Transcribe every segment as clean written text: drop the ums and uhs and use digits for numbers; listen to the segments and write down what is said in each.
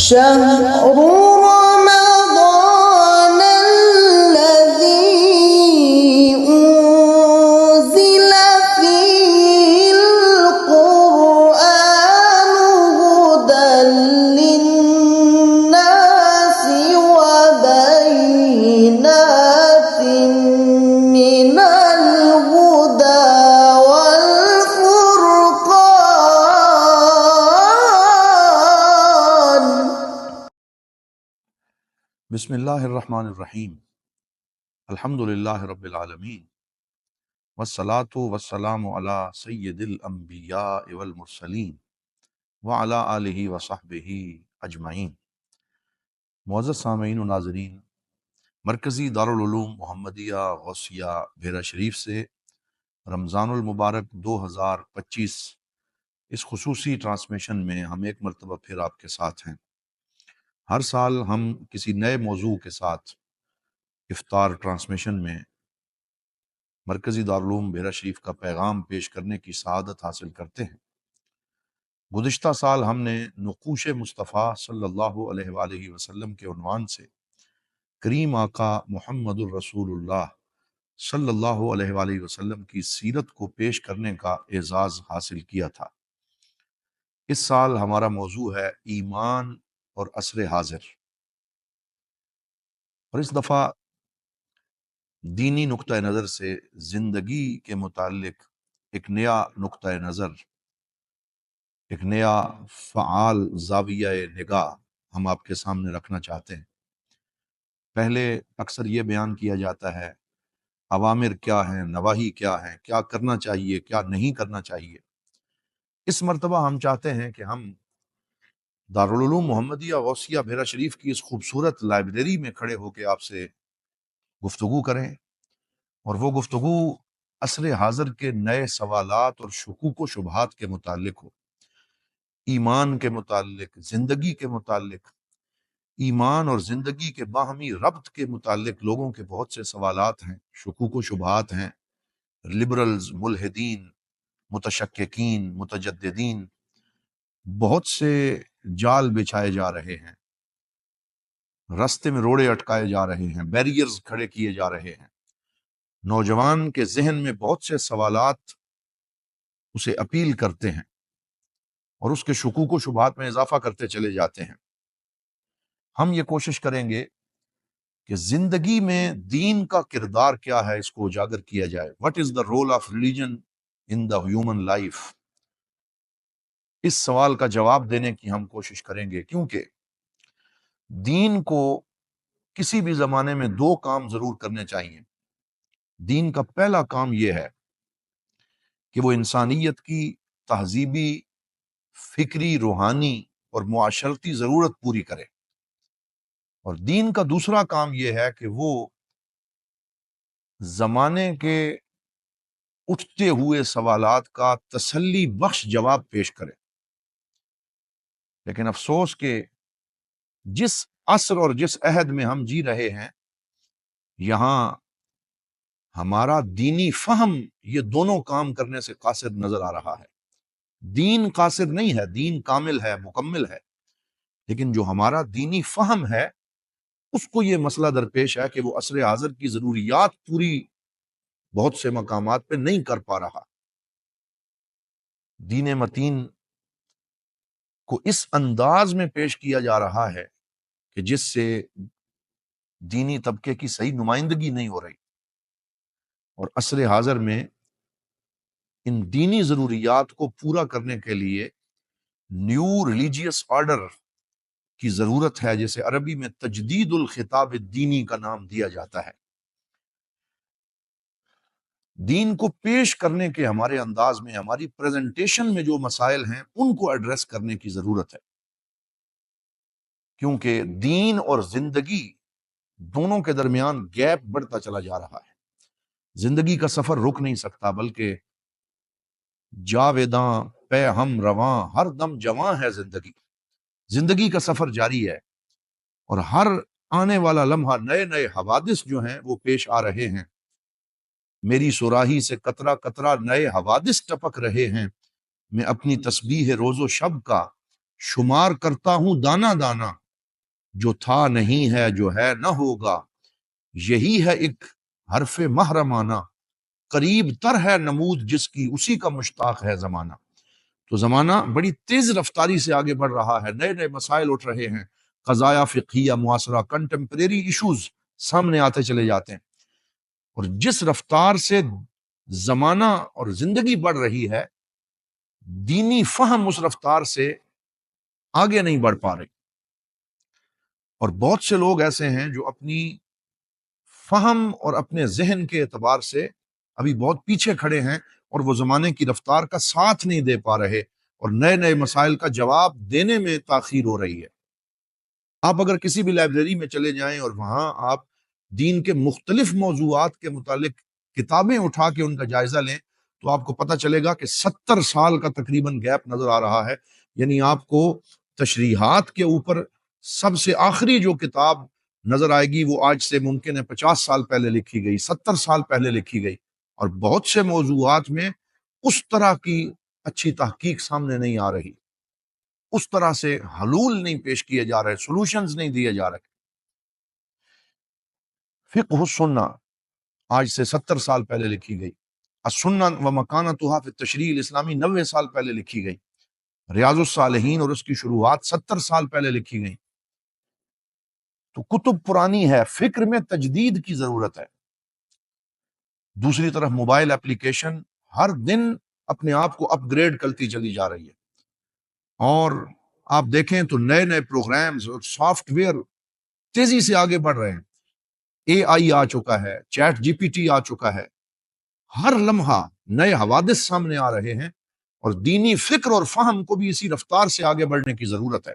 شهر رمضان الذي أنزل فيه القرآن هدى للناس وبينات من الهدى والفرقان. بسم اللہ الرحمن الرحیم. الحمد للہ رب العالمین والصلاة والسلام علی سید الانبیاء والمرسلین وعلی آلہ وصحبہ اجمعین. معزز سامعین و ناظرین، مرکزی دارالعلوم محمدیہ غوثیہ بھیرا شریف سے رمضان المبارک 2025 اس خصوصی ٹرانسمیشن میں ہم ایک مرتبہ پھر آپ کے ساتھ ہیں. ہر سال ہم کسی نئے موضوع کے ساتھ افطار ٹرانسمیشن میں مرکزی دارالعلوم بھیرا شریف کا پیغام پیش کرنے کی سعادت حاصل کرتے ہیں. گزشتہ سال ہم نے نقوش مصطفیٰ صلی اللہ علیہ وآلہ وسلم کے عنوان سے کریم آقا محمد الرسول اللہ صلی اللہ علیہ وآلہ وسلم کی سیرت کو پیش کرنے کا اعزاز حاصل کیا تھا. اس سال ہمارا موضوع ہے ایمان اور عصر حاضر، اور اس دفعہ دینی نقطہ نظر سے زندگی کے متعلق ایک نیا نقطہ نظر، ایک نیا فعال زاویہ نگاہ ہم آپ کے سامنے رکھنا چاہتے ہیں. پہلے اکثر یہ بیان کیا جاتا ہے اوامر کیا ہیں، نواہی کیا ہیں، کیا کرنا چاہیے، کیا نہیں کرنا چاہیے. اس مرتبہ ہم چاہتے ہیں کہ ہم دارالعلوم محمدیہ غوثیہ بھیرا شریف کی اس خوبصورت لائبریری میں کھڑے ہو کے آپ سے گفتگو کریں، اور وہ گفتگو عصر حاضر کے نئے سوالات اور شکوک و شبہات کے متعلق ہو. ایمان کے متعلق، زندگی کے متعلق، ایمان اور زندگی کے باہمی ربط کے متعلق لوگوں کے بہت سے سوالات ہیں، شکوک و شبہات ہیں. لبرلز، ملحدین، متشککین، متجددین بہت سے جال بچھائے جا رہے ہیں، راستے میں روڑے اٹکائے جا رہے ہیں، بیریئرز کھڑے کیے جا رہے ہیں. نوجوان کے ذہن میں بہت سے سوالات اسے اپیل کرتے ہیں اور اس کے شکوک و شبہات میں اضافہ کرتے چلے جاتے ہیں. ہم یہ کوشش کریں گے کہ زندگی میں دین کا کردار کیا ہے، اس کو اجاگر کیا جائے. What is the role of religion in the human life؟ اس سوال کا جواب دینے کی ہم کوشش کریں گے، کیونکہ دین کو کسی بھی زمانے میں دو کام ضرور کرنے چاہیے. دین کا پہلا کام یہ ہے کہ وہ انسانیت کی تہذیبی، فکری، روحانی اور معاشرتی ضرورت پوری کرے، اور دین کا دوسرا کام یہ ہے کہ وہ زمانے کے اٹھتے ہوئے سوالات کا تسلی بخش جواب پیش کرے. لیکن افسوس کہ جس عصر اور جس عہد میں ہم جی رہے ہیں، یہاں ہمارا دینی فہم یہ دونوں کام کرنے سے قاصر نظر آ رہا ہے. دین قاصر نہیں ہے، دین کامل ہے، مکمل ہے، لیکن جو ہمارا دینی فہم ہے اس کو یہ مسئلہ درپیش ہے کہ وہ عصر حاضر کی ضروریات پوری بہت سے مقامات پہ نہیں کر پا رہا. دین متین کو اس انداز میں پیش کیا جا رہا ہے کہ جس سے دینی طبقے کی صحیح نمائندگی نہیں ہو رہی، اور عصر حاضر میں ان دینی ضروریات کو پورا کرنے کے لیے نیو ریلیجیس آرڈر کی ضرورت ہے، جسے عربی میں تجدید الخطاب الدینی کا نام دیا جاتا ہے. دین کو پیش کرنے کے ہمارے انداز میں، ہماری پریزنٹیشن میں جو مسائل ہیں ان کو ایڈریس کرنے کی ضرورت ہے، کیونکہ دین اور زندگی دونوں کے درمیان گیپ بڑھتا چلا جا رہا ہے. زندگی کا سفر رک نہیں سکتا، بلکہ جاویداں پہ ہم رواں ہر دم جواں ہے زندگی. زندگی کا سفر جاری ہے، اور ہر آنے والا لمحہ نئے نئے حوادث جو ہیں وہ پیش آ رہے ہیں. میری صراحی سے قطرہ قطرہ نئے حوادث ٹپک رہے ہیں. میں اپنی تسبیح روز و شب کا شمار کرتا ہوں دانا دانا، جو تھا نہیں ہے جو ہے نہ ہوگا، یہی ہے ایک حرف محرمانہ، قریب تر ہے نمود جس کی اسی کا مشتاق ہے زمانہ۔ تو زمانہ بڑی تیز رفتاری سے آگے بڑھ رہا ہے، نئے نئے مسائل اٹھ رہے ہیں، قضایا فقہیہ معاصرہ کنٹمپریری ایشوز سامنے آتے چلے جاتے ہیں، اور جس رفتار سے زمانہ اور زندگی بڑھ رہی ہے، دینی فہم اس رفتار سے آگے نہیں بڑھ پا رہی، اور بہت سے لوگ ایسے ہیں جو اپنی فہم اور اپنے ذہن کے اعتبار سے ابھی بہت پیچھے کھڑے ہیں، اور وہ زمانے کی رفتار کا ساتھ نہیں دے پا رہے، اور نئے نئے مسائل کا جواب دینے میں تاخیر ہو رہی ہے۔ آپ اگر کسی بھی لائبریری میں چلے جائیں اور وہاں آپ دین کے مختلف موضوعات کے متعلق کتابیں اٹھا کے ان کا جائزہ لیں، تو آپ کو پتہ چلے گا کہ 70 سال کا تقریباً گیپ نظر آ رہا ہے۔ یعنی آپ کو تشریحات کے اوپر سب سے آخری جو کتاب نظر آئے گی وہ آج سے ممکن ہے 50 سال پہلے لکھی گئی، 70 سال پہلے لکھی گئی، اور بہت سے موضوعات میں اس طرح کی اچھی تحقیق سامنے نہیں آ رہی، اس طرح سے حلول نہیں پیش کیے جا رہے، سولوشنز نہیں دیے جا رہے۔ فقہ السنہ آج سے 70 سال پہلے لکھی گئی، السنہ و مکانتها فی التشریع الاسلامی 90 سال پہلے لکھی گئی، ریاض الصالحین اور اس کی شروعات 70 سال پہلے لکھی گئی۔ تو کتب پرانی ہے، فکر میں تجدید کی ضرورت ہے۔ دوسری طرف موبائل اپلیکیشن ہر دن اپنے آپ کو اپ گریڈ کرتی چلی جا رہی ہے، اور آپ دیکھیں تو نئے نئے پروگرامز اور سافٹ ویئر تیزی سے آگے بڑھ رہے ہیں۔ اے آئی آ چکا ہے، چیٹ جی پی ٹی آ چکا ہے، ہر لمحہ نئے حوادث سامنے آ رہے ہیں، اور دینی فکر اور فہم کو بھی اسی رفتار سے آگے بڑھنے کی ضرورت ہے۔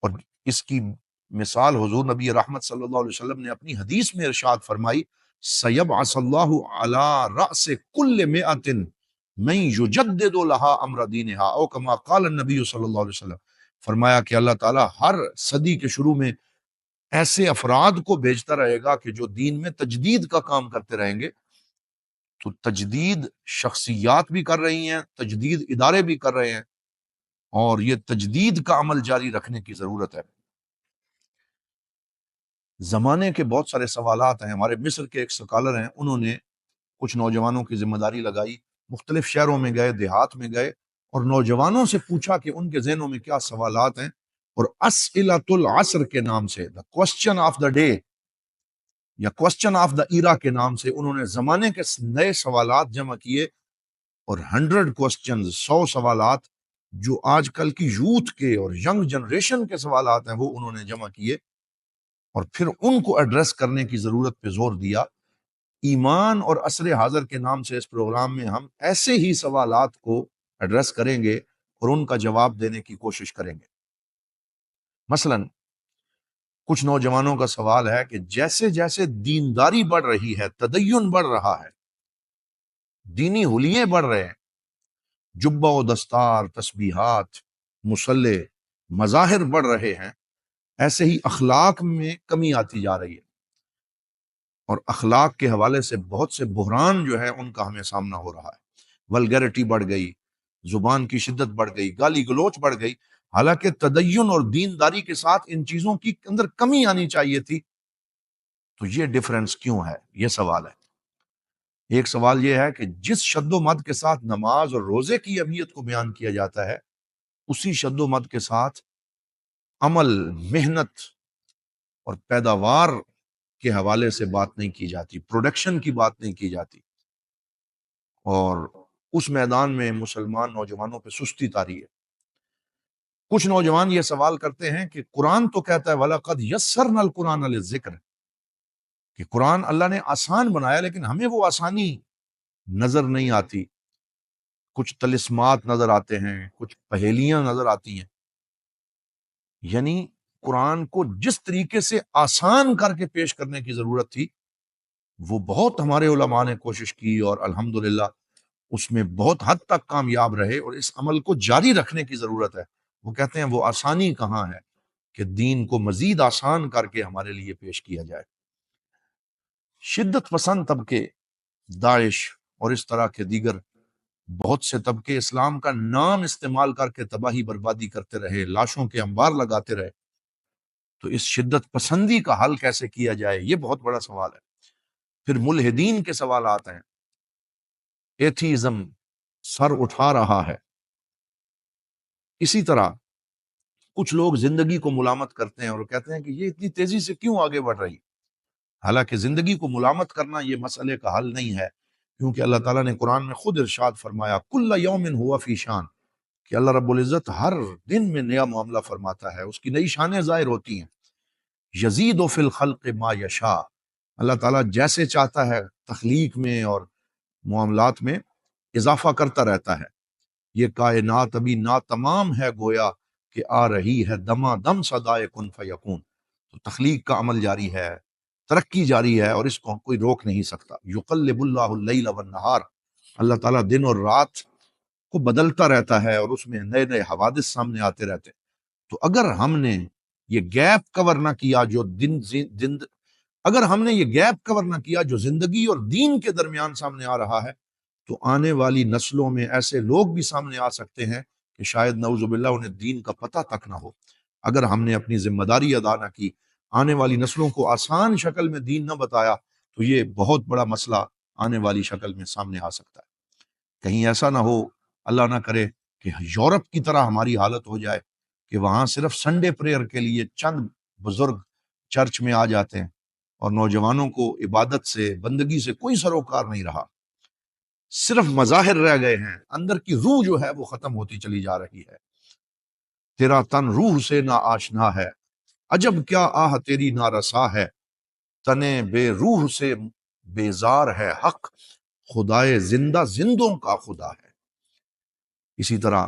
اور اس کی مثال حضور نبی رحمت صلی اللہ علیہ وسلم نے اپنی حدیث میں ارشاد فرمائی، سیبعث اللہ علی رأس کل مئۃ من یجدد لها امر دینہا، او کما قال النبی صلی اللہ علیہ وسلم، فرمایا کہ اللہ تعالیٰ ہر صدی کے شروع میں ایسے افراد کو بھیجتا رہے گا کہ جو دین میں تجدید کا کام کرتے رہیں گے۔ تو تجدید شخصیات بھی کر رہی ہیں، تجدید ادارے بھی کر رہے ہیں، اور یہ تجدید کا عمل جاری رکھنے کی ضرورت ہے۔ زمانے کے بہت سارے سوالات ہیں۔ ہمارے مصر کے ایک سکالر ہیں، انہوں نے کچھ نوجوانوں کی ذمہ داری لگائی، مختلف شہروں میں گئے، دیہات میں گئے، اور نوجوانوں سے پوچھا کہ ان کے ذہنوں میں کیا سوالات ہیں، اور اسئلۃ العصر کے نام سے، دا کوسچن آف دا ڈے یا کوسچن آف دا ایرا کے نام سے انہوں نے زمانے کے نئے سوالات جمع کیے، اور 100 کوسچنز، 100 سوالات جو آج کل کی یوتھ کے اور ینگ جنریشن کے سوالات ہیں وہ انہوں نے جمع کیے، اور پھر ان کو ایڈریس کرنے کی ضرورت پہ زور دیا۔ ایمان اور عصر حاضر کے نام سے اس پروگرام میں ہم ایسے ہی سوالات کو ایڈریس کریں گے اور ان کا جواب دینے کی کوشش کریں گے۔ مثلا کچھ نوجوانوں کا سوال ہے کہ جیسے جیسے دینداری بڑھ رہی ہے، تدین بڑھ رہا ہے، دینی حلیے بڑھ رہے ہیں، جبہ و دستار، تسبیحات، مصلے، مظاہر بڑھ رہے ہیں، ایسے ہی اخلاق میں کمی آتی جا رہی ہے، اور اخلاق کے حوالے سے بہت سے بحران جو ہے ان کا ہمیں سامنا ہو رہا ہے۔ ولگیرٹی بڑھ گئی، زبان کی شدت بڑھ گئی، گالی گلوچ بڑھ گئی، حالانکہ تدین اور دینداری کے ساتھ ان چیزوں کی اندر کمی آنی چاہیے تھی۔ تو یہ ڈفرنس کیوں ہے؟ یہ سوال ہے۔ ایک سوال یہ ہے کہ جس شد و مد کے ساتھ نماز اور روزے کی اہمیت کو بیان کیا جاتا ہے، اسی شد و مد کے ساتھ عمل، محنت اور پیداوار کے حوالے سے بات نہیں کی جاتی، پروڈکشن کی بات نہیں کی جاتی، اور اس میدان میں مسلمان نوجوانوں پہ سستی طاری ہے۔ کچھ نوجوان یہ سوال کرتے ہیں کہ قرآن تو کہتا ہے وَلَقَدْ يَسَّرْنَا الْقُرْآنَ لِلذِّكْرِ، کہ قرآن اللہ نے آسان بنایا، لیکن ہمیں وہ آسانی نظر نہیں آتی، کچھ طلسمات نظر آتے ہیں، کچھ پہیلیاں نظر آتی ہیں۔ یعنی قرآن کو جس طریقے سے آسان کر کے پیش کرنے کی ضرورت تھی، وہ بہت ہمارے علماء نے کوشش کی، اور الحمدللہ اس میں بہت حد تک کامیاب رہے، اور اس عمل کو جاری رکھنے کی ضرورت ہے۔ وہ کہتے ہیں وہ آسانی کہاں ہے کہ دین کو مزید آسان کر کے ہمارے لیے پیش کیا جائے۔ شدت پسند طبقے، داعش اور اس طرح کے دیگر بہت سے طبقے اسلام کا نام استعمال کر کے تباہی بربادی کرتے رہے، لاشوں کے انبار لگاتے رہے، تو اس شدت پسندی کا حل کیسے کیا جائے، یہ بہت بڑا سوال ہے۔ پھر ملحدین کے سوالات ہیں، ایتھیزم سر اٹھا رہا ہے۔ اسی طرح کچھ لوگ زندگی کو ملامت کرتے ہیں اور کہتے ہیں کہ یہ اتنی تیزی سے کیوں آگے بڑھ رہی، حالانکہ زندگی کو ملامت کرنا یہ مسئلے کا حل نہیں ہے، کیونکہ اللہ تعالیٰ نے قرآن میں خود ارشاد فرمایا کل یوم ہوا فی شان، کہ اللہ رب العزت ہر دن میں نیا معاملہ فرماتا ہے، اس کی نئی شانیں ظاہر ہوتی ہیں۔ یزید فی الخلق ما یشاء، اللہ تعالیٰ جیسے چاہتا ہے تخلیق میں اور معاملات میں اضافہ کرتا رہتا ہے۔ یہ کائنات ابھی ناتمام ہے، گویا کہ آ رہی ہے دما دم صدائے کن فیکون، تو تخلیق کا عمل جاری ہے، ترقی جاری ہے، اور اس کو کوئی روک نہیں سکتا۔ یقلب اللہ اللیل والنہار، اللہ تعالیٰ دن اور رات کو بدلتا رہتا ہے، اور اس میں نئے نئے حوادث سامنے آتے رہتے ہیں۔ تو اگر ہم نے یہ گیپ کور نہ کیا جو اگر ہم نے یہ گیپ کور نہ کیا جو زندگی اور دین کے درمیان سامنے آ رہا ہے، تو آنے والی نسلوں میں ایسے لوگ بھی سامنے آ سکتے ہیں کہ شاید نعوذ باللہ انہیں دین کا پتہ تک نہ ہو۔ اگر ہم نے اپنی ذمہ داری ادا نہ کی، آنے والی نسلوں کو آسان شکل میں دین نہ بتایا، تو یہ بہت بڑا مسئلہ آنے والی شکل میں سامنے آ سکتا ہے۔ کہیں ایسا نہ ہو، اللہ نہ کرے، کہ یورپ کی طرح ہماری حالت ہو جائے کہ وہاں صرف سنڈے پریئر کے لیے چند بزرگ چرچ میں آ جاتے ہیں اور نوجوانوں کو عبادت سے، بندگی سے کوئی سروکار نہیں رہا، صرف مظاہر رہ گئے ہیں، اندر کی روح جو ہے وہ ختم ہوتی چلی جا رہی ہے۔ تیرا تن روح سے نہ آشنا ہے، عجب کیا آہ تیری نارسا ہے، تنے بے روح سے بیزار ہے حق، خدائے زندہ زندوں کا خدا ہے۔ اسی طرح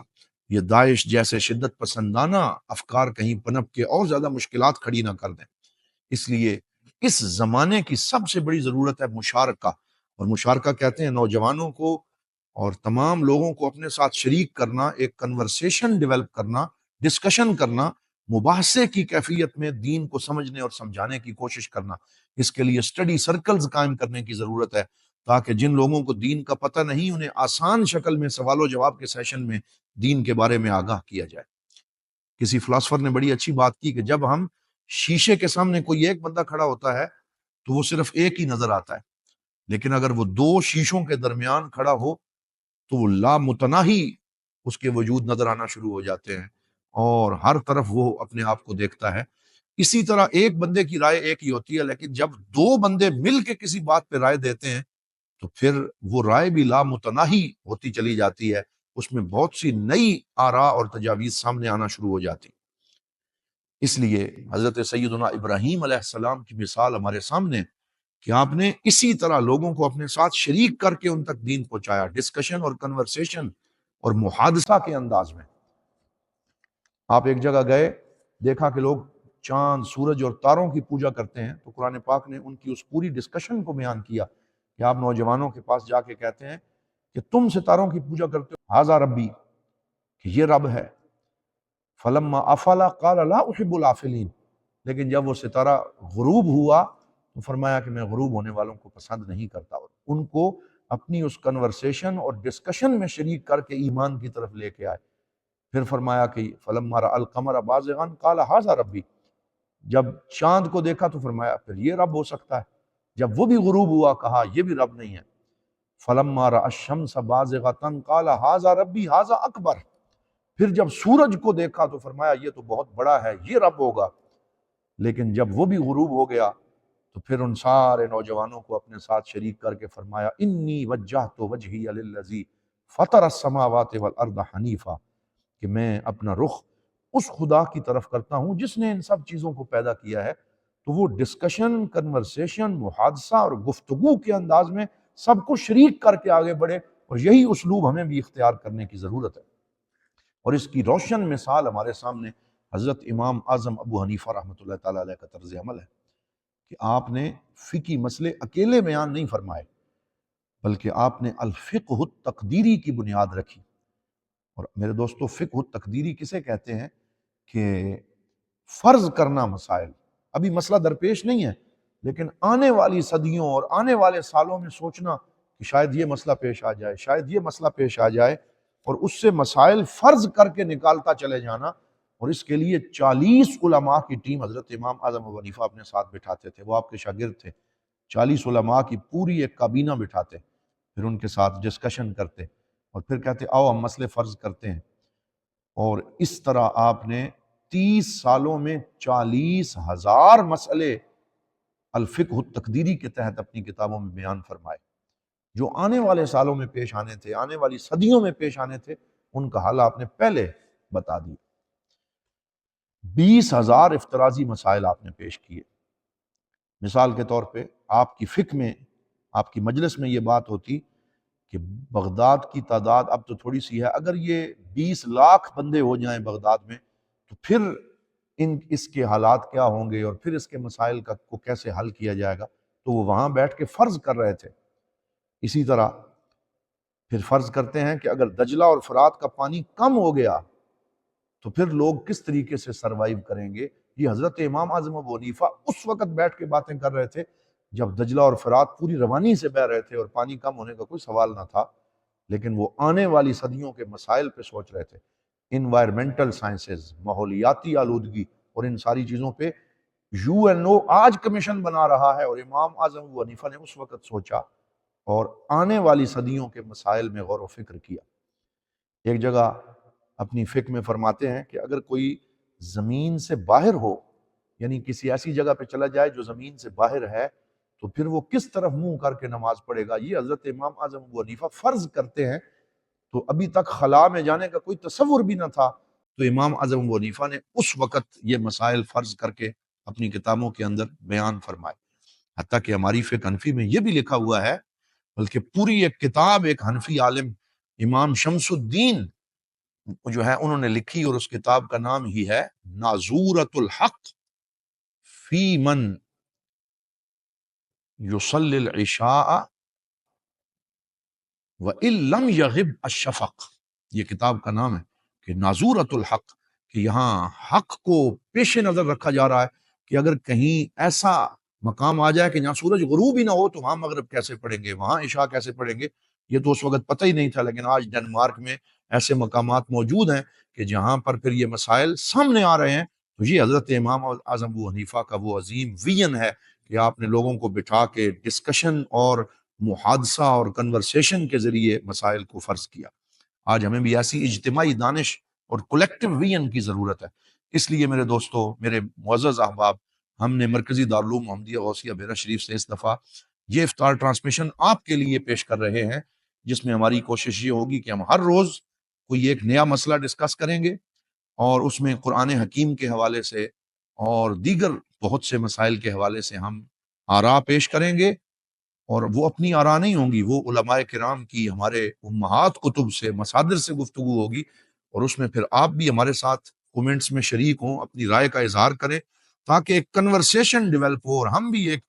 یہ داعش جیسے شدت پسندانہ افکار کہیں پنپ کے اور زیادہ مشکلات کھڑی نہ کر دیں، اس لیے اس زمانے کی سب سے بڑی ضرورت ہے مشارکہ، اور مشارکہ کہتے ہیں نوجوانوں کو اور تمام لوگوں کو اپنے ساتھ شریک کرنا، ایک کنورسیشن ڈیولپ کرنا، ڈسکشن کرنا، مباحثے کی کیفیت میں دین کو سمجھنے اور سمجھانے کی کوشش کرنا۔ اس کے لیے اسٹڈی سرکلز قائم کرنے کی ضرورت ہے، تاکہ جن لوگوں کو دین کا پتہ نہیں انہیں آسان شکل میں سوال و جواب کے سیشن میں دین کے بارے میں آگاہ کیا جائے۔ کسی فلاسفر نے بڑی اچھی بات کی کہ جب ہم شیشے کے سامنے کوئی ایک بندہ کھڑا ہوتا ہے تو وہ صرف ایک ہی نظر آتا ہے، لیکن اگر وہ دو شیشوں کے درمیان کھڑا ہو تو وہ لامتناہی اس کے وجود نظر آنا شروع ہو جاتے ہیں، اور ہر طرف وہ اپنے آپ کو دیکھتا ہے۔ اسی طرح ایک بندے کی رائے ایک ہی ہوتی ہے، لیکن جب دو بندے مل کے کسی بات پہ رائے دیتے ہیں تو پھر وہ رائے بھی لامتناہی ہوتی چلی جاتی ہے، اس میں بہت سی نئی آراء اور تجاویز سامنے آنا شروع ہو جاتی۔ اس لیے حضرت سیدنا ابراہیم علیہ السلام کی مثال ہمارے سامنے کہ آپ نے اسی طرح لوگوں کو اپنے ساتھ شریک کر کے ان تک دین پہنچایا، ڈسکشن اور کنورسیشن اور محادثہ کے انداز میں۔ آپ ایک جگہ گئے، دیکھا کہ لوگ چاند، سورج اور تاروں کی پوجا کرتے ہیں، تو قرآن پاک نے ان کی اس پوری ڈسکشن کو بیان کیا کہ آپ نوجوانوں کے پاس جا کے کہتے ہیں کہ تم ستاروں کی پوجا کرتے ہو، ھذا ربی، کہ یہ رب ہے، فلما افلا قال لا احب الافلین، لیکن جب وہ ستارہ غروب ہوا تو فرمایا کہ میں غروب ہونے والوں کو پسند نہیں کرتا، اور ان کو اپنی اس کنورسیشن اور ڈسکشن میں شریک کر کے ایمان کی طرف لے کے آئے۔ پھر فرمایا کہ فلما رأى القمر بازغا قال ھذا ربی، جب چاند کو دیکھا تو فرمایا پھر یہ رب ہو سکتا ہے، جب وہ بھی غروب ہوا کہا یہ بھی رب نہیں ہے۔ فلما رأى الشمس بازغة قال ھذا ربی ھذا اکبر، پھر جب سورج کو دیکھا تو فرمایا یہ تو بہت بڑا ہے، یہ رب ہوگا، لیکن جب وہ بھی غروب ہو گیا تو پھر ان سارے نوجوانوں کو اپنے ساتھ شریک کر کے فرمایا انی وجہت وجہی للذی فطر السماوات والارض حنیفا، کہ میں اپنا رخ اس خدا کی طرف کرتا ہوں جس نے ان سب چیزوں کو پیدا کیا ہے۔ تو وہ ڈسکشن، کنورسیشن، محادثہ اور گفتگو کے انداز میں سب کو شریک کر کے آگے بڑھے، اور یہی اسلوب ہمیں بھی اختیار کرنے کی ضرورت ہے۔ اور اس کی روشن مثال ہمارے سامنے حضرت امام اعظم ابو حنیفہ رحمۃ اللہ تعالیٰ علیہ کا طرز عمل ہے کہ آپ نے فقہی مسئلے اکیلے بیان نہیں فرمائے، بلکہ آپ نے الفقہ التقدیری کی بنیاد رکھی۔ اور میرے دوستو، فقہ التقدیری کسے کہتے ہیں؟ کہ فرض کرنا مسائل، ابھی مسئلہ درپیش نہیں ہے، لیکن آنے والی صدیوں اور آنے والے سالوں میں سوچنا کہ شاید یہ مسئلہ پیش آ جائے، شاید یہ مسئلہ پیش آ جائے، اور اس سے مسائل فرض کر کے نکالتا چلے جانا. اور اس کے لیے 40 علماء کی ٹیم حضرت امام اعظم ابو حنیفہ اپنے ساتھ بٹھاتے تھے. وہ آپ کے شاگرد تھے. 40 علماء کی پوری ایک کابینہ بٹھاتے، پھر ان کے ساتھ ڈسکشن کرتے، اور پھر کہتے آؤ ہم مسئلے فرض کرتے ہیں. اور اس طرح آپ نے 30 سالوں میں 40,000 مسئلے الفقہ التقدیری کے تحت اپنی کتابوں میں بیان فرمائے. جو آنے والے سالوں میں پیش آنے تھے، آنے والی صدیوں میں پیش آنے تھے، ان کا حل آپ نے پہلے بتا دیا. 20,000 افتراضی مسائل آپ نے پیش کیے. مثال کے طور پہ آپ کی فقہ میں، آپ کی مجلس میں یہ بات ہوتی کہ بغداد کی تعداد اب تو تھوڑی سی ہے، اگر یہ 20 لاکھ بندے ہو جائیں بغداد میں تو پھر اس کے حالات کیا ہوں گے، اور پھر اس کے مسائل کو کیسے حل کیا جائے گا. تو وہ وہاں بیٹھ کے فرض کر رہے تھے. اسی طرح پھر فرض کرتے ہیں کہ اگر دجلہ اور فرات کا پانی کم ہو گیا تو پھر لوگ کس طریقے سے سروائیو کریں گے. یہ حضرت امام اعظم ابو حنیفہ اس وقت بیٹھ کے باتیں کر رہے تھے جب دجلہ اور فرات پوری روانی سے بہہ رہے تھے اور پانی کم ہونے کا کوئی سوال نہ تھا، لیکن وہ آنے والی صدیوں کے مسائل پہ سوچ رہے تھے. انوائرمنٹل سائنسز، ماحولیاتی آلودگی اور ان ساری چیزوں پہ یو این او آج کمیشن بنا رہا ہے، اور امام اعظم ابو حنیفہ نے اس وقت سوچا اور آنے والی صدیوں کے مسائل میں غور و فکر کیا. ایک جگہ اپنی فقہ میں فرماتے ہیں کہ اگر کوئی زمین سے باہر ہو، یعنی کسی ایسی جگہ پہ چلا جائے جو زمین سے باہر ہے، تو پھر وہ کس طرف منہ کر کے نماز پڑھے گا. یہ حضرت امام اعظم ابو حنیفہ فرض کرتے ہیں. تو ابھی تک خلا میں جانے کا کوئی تصور بھی نہ تھا، تو امام اعظم ابو حنیفہ نے اس وقت یہ مسائل فرض کر کے اپنی کتابوں کے اندر بیان فرمائے. حتیٰ کہ ہماری فقہ حنفی میں یہ بھی لکھا ہوا ہے، بلکہ پوری ایک کتاب ایک حنفی عالم امام شمس الدین جو ہے انہوں نے لکھی، اور اس کتاب کا نام ہی ہے ناظورۃ الحق فی من یصلی العشاء وَإِن لَمْ يَغِبْ الشَّفَقِ. یہ کتاب کا نام ہے کہ ناظورۃ الحق، کہ یہاں حق کو پیش نظر رکھا جا رہا ہے کہ اگر کہیں ایسا مقام آ جائے کہ جہاں سورج غروب ہی نہ ہو تو وہاں مغرب کیسے پڑھیں گے، وہاں عشاء کیسے پڑھیں گے. یہ تو اس وقت پتہ ہی نہیں تھا، لیکن آج ڈنمارک میں ایسے مقامات موجود ہیں کہ جہاں پر پھر یہ مسائل سامنے آ رہے ہیں. تو یہ حضرت امام اعظم ابو حنیفہ کا وہ عظیم ویژن ہے کہ آپ نے لوگوں کو بٹھا کے ڈسکشن اور محادثہ اور کنورسیشن کے ذریعے مسائل کو فرض کیا. آج ہمیں بھی ایسی اجتماعی دانش اور کولیکٹیو ویژن کی ضرورت ہے. اس لیے میرے دوستو، میرے معزز احباب، ہم نے مرکزی دارالعلوم محمدیہ غوثیہ بیرا شریف سے اس دفعہ یہ افطار ٹرانسمیشن آپ کے لیے پیش کر رہے ہیں، جس میں ہماری کوشش یہ ہوگی کہ ہم ہر روز کوئی ایک نیا مسئلہ ڈسکس کریں گے، اور اس میں قرآن حکیم کے حوالے سے اور دیگر بہت سے مسائل کے حوالے سے ہم آراء پیش کریں گے. اور وہ اپنی آراء نہیں ہوں گی، وہ علماء کرام کی ہمارے امہات کتب سے، مصادر سے گفتگو ہوگی، اور اس میں پھر آپ بھی ہمارے ساتھ کومنٹس میں شریک ہوں، اپنی رائے کا اظہار کریں، تاکہ ایک کنورسیشن ڈیولپ ہو اور ہم بھی ایک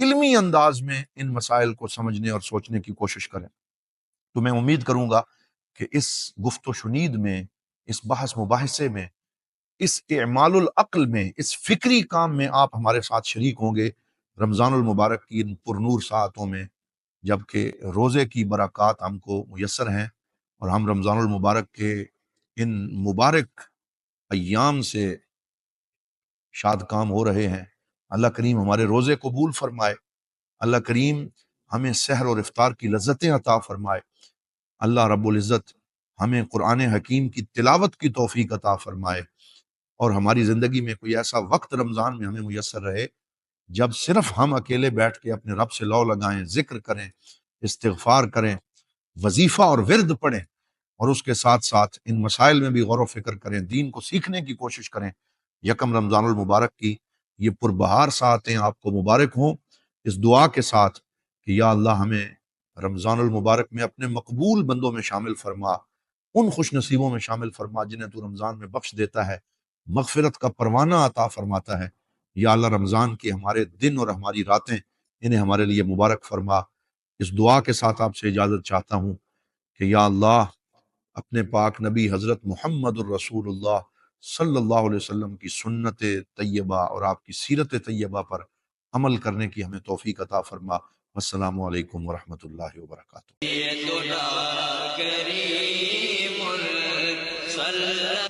علمی انداز میں ان مسائل کو سمجھنے اور سوچنے کی کوشش کریں. تو میں امید کروں گا کہ اس گفت و شنید میں، اس بحث مباحثے میں، اس اعمال العقل میں، اس فکری کام میں آپ ہمارے ساتھ شریک ہوں گے رمضان المبارک کی ان پرنور ساعتوں میں، جبکہ روزے کی برکات ہم کو میسر ہیں اور ہم رمضان المبارک کے ان مبارک ایام سے شاد کام ہو رہے ہیں. اللہ کریم ہمارے روزے قبول فرمائے، اللہ کریم ہمیں سحر اور افطار کی لذتیں عطا فرمائے، اللہ رب العزت ہمیں قرآن حکیم کی تلاوت کی توفیق عطا فرمائے، اور ہماری زندگی میں کوئی ایسا وقت رمضان میں ہمیں میسر رہے جب صرف ہم اکیلے بیٹھ کے اپنے رب سے لو لگائیں، ذکر کریں، استغفار کریں، وظیفہ اور ورد پڑھیں، اور اس کے ساتھ ساتھ ان مسائل میں بھی غور و فکر کریں، دین کو سیکھنے کی کوشش کریں. یکم رمضان المبارک کی یہ پربہار ساعتیں آپ کو مبارک ہوں، اس دعا کے ساتھ کہ یا اللہ ہمیں رمضان المبارک میں اپنے مقبول بندوں میں شامل فرما، ان خوش نصیبوں میں شامل فرما جنہیں تو رمضان میں بخش دیتا ہے، مغفرت کا پروانہ عطا فرماتا ہے. یا اللہ رمضان کے ہمارے دن اور ہماری راتیں انہیں ہمارے لیے مبارک فرما. اس دعا کے ساتھ آپ سے اجازت چاہتا ہوں کہ یا اللہ اپنے پاک نبی حضرت محمد الرسول اللہ صلی اللہ علیہ وسلم کی سنت طیبہ اور آپ کی سیرت طیبہ پر عمل کرنے کی ہمیں توفیق عطا فرما. والسلام علیکم ورحمۃ اللہ وبرکاتہ۔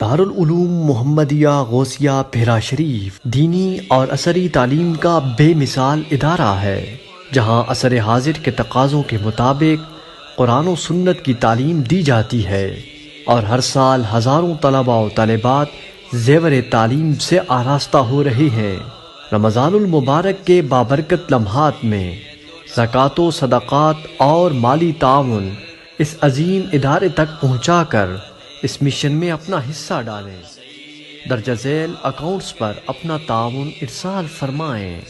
دارالعلوم محمدیہ غوثیہ بھیرا شریف دینی اور عصری تعلیم کا بے مثال ادارہ ہے، جہاں عصر حاضر کے تقاضوں کے مطابق قرآن و سنت کی تعلیم دی جاتی ہے، اور ہر سال ہزاروں طلباء و طالبات زیور تعلیم سے آراستہ ہو رہے ہیں۔ رمضان المبارک کے بابرکت لمحات میں زکوٰۃ و صدقات اور مالی تعاون اس عظیم ادارے تک پہنچا کر اس مشن میں اپنا حصہ ڈالیں۔ درجہ ذیل اکاؤنٹس پر اپنا تعاون ارسال فرمائیں۔